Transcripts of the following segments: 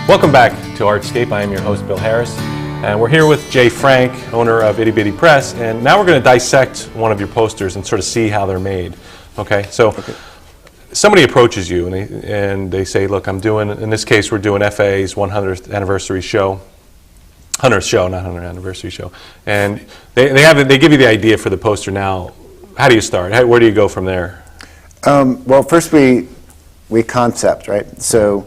Welcome back to Artscape. I am your host, Bill Harris, and we're here with Jay Frank, owner of Itty Press, and now we're going to dissect one of your posters and sort of see how they're made. Okay, so somebody approaches you and they say, look, I'm doing, in this case, we're doing FA's 100th anniversary show. 100th show, not 100th anniversary show. And they give you the idea for the poster. Now, how do you start? Where do you go from there? Well, first we concept, right? So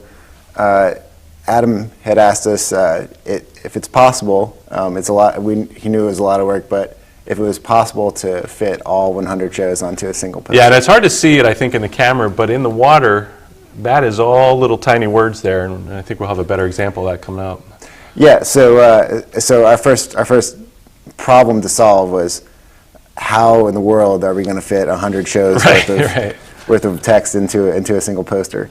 Adam had asked us if it's possible. It's a lot. He knew it was a lot of work, but if it was possible to fit all 100 shows onto a single poster. Yeah, and it's hard to see it, I think, in the camera, but in the water, that is all little tiny words there, and I think we'll have a better example of that coming up. Yeah. So our first problem to solve was how in the world are we going to fit 100 shows worth of text into a single poster?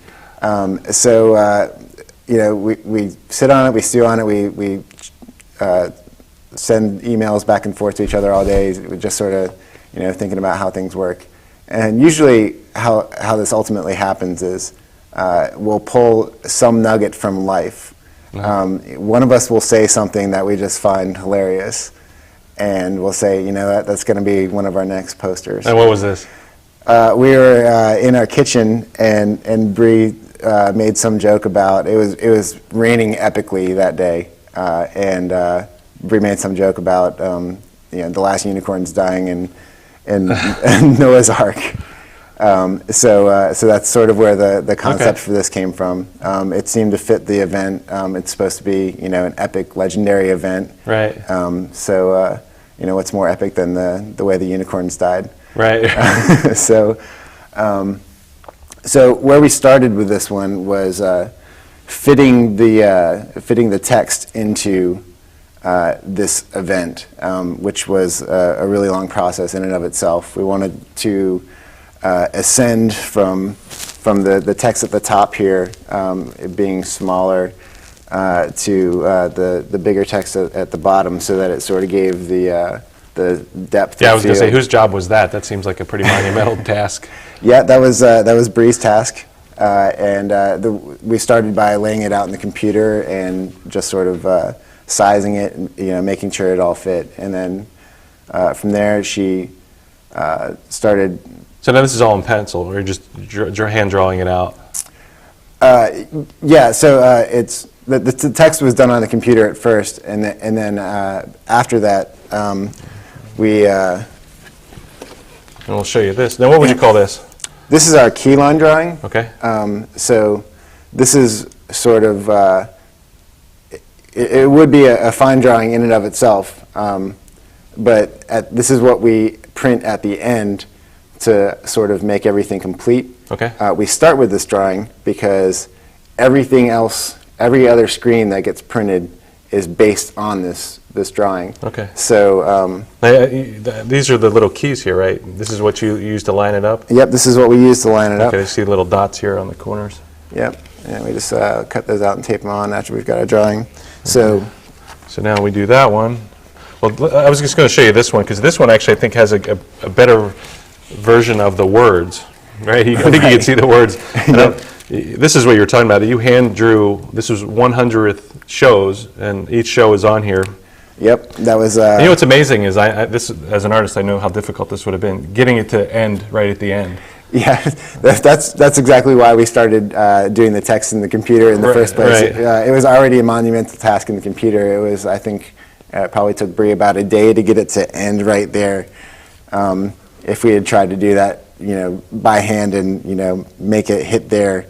You know, we sit on it, we stew on it, we send emails back and forth to each other all day. We just sort of, you know, thinking about how things work. And usually how this ultimately happens is we'll pull some nugget from life. One of us will say something that we just find hilarious, and we'll say, you know, that's going to be one of our next posters. And what was this? We were in our kitchen, and Bree made some joke about it was raining epically that day, and Bree made some joke about you know, the last unicorns dying in Noah's Ark. So that's sort of where the concept for this came from. It seemed to fit the event. It's supposed to be, you know, an epic, legendary event. Right. You know, what's more epic than the way the unicorns died? Right. So where we started with this one was fitting the text into this event, which was a really long process in and of itself. We wanted to ascend from the text at the top here, it being smaller, to the bigger text at the bottom, so that it sort of gave the depth. Yeah, I was going to say, whose job was that? That seems like a pretty monumental task. Yeah, that was Bree's task, we started by laying it out in the computer and just sort of sizing it, and, you know, making sure it all fit, and then from there she started. So now this is all in pencil, or you're just hand drawing it out? Yeah, so it's the text was done on the computer at first, and then after that and we'll show you this. Now, what would you call this? This is our keyline drawing. Okay. So this is sort of it would be a fine drawing in and of itself, but this is what we print at the end to sort of make everything complete. Okay. We start with this drawing because everything else, every other screen that gets printed, is based on this drawing. Okay. So these are the little keys here, right? This is what you use to line it up? Yep, this is what we use to line it up. Okay, I see little dots here on the corners. Yep, and we just cut those out and tape them on after we've got our drawing. So now we do that one. Well, I was just going to show you this one, because this one actually I think has a better version of the words, right? I think you can see the words. Yep. This is what you were talking about. You hand drew, this was 100th shows, and each show is on here. Yep, that was. You know what's amazing is this, as an artist, I know how difficult this would have been, getting it to end right at the end. Yeah, that's exactly why we started doing the text in the computer in the first place. Right. It was already a monumental task in the computer. It was, I think, it probably took Bree about a day to get it to end right there. If we had tried to do that, you know, by hand and, you know, make it hit there,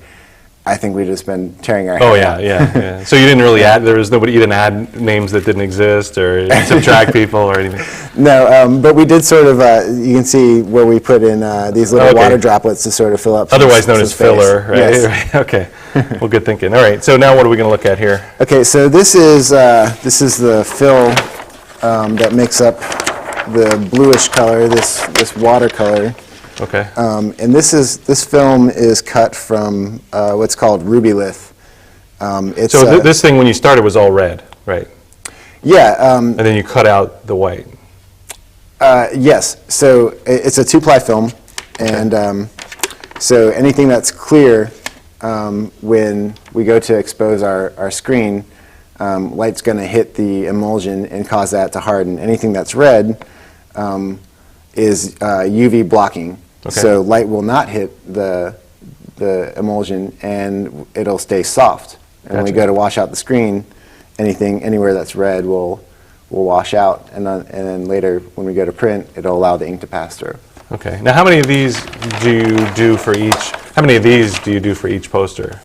I think we'd just been tearing our hair out. Yeah. So you didn't really add, there was nobody, you didn't add names that didn't exist or subtract people or anything? No, but we did sort of, you can see where we put in these little water droplets to sort of fill up. Otherwise known as filler, right? Yes. Okay, well, good thinking. All right, so now what are we going to look at here? Okay, so this is the fill that makes up the bluish color, this watercolor. Okay. And this film is cut from what's called ruby lith. So this thing, when you started, was all red, right? Yeah. And then you cut out the white. Yes. So it's a 2-ply film, and so anything that's clear when we go to expose our screen, light's going to hit the emulsion and cause that to harden. Anything that's red is UV blocking. Okay. So light will not hit the emulsion and it'll stay soft. And when we Gotcha. go to wash out the screen, anywhere that's red will wash out, and then later when we go to print, it'll allow the ink to pass through. Okay. Now, how many of these do you do for each? How many of these do you do for each poster?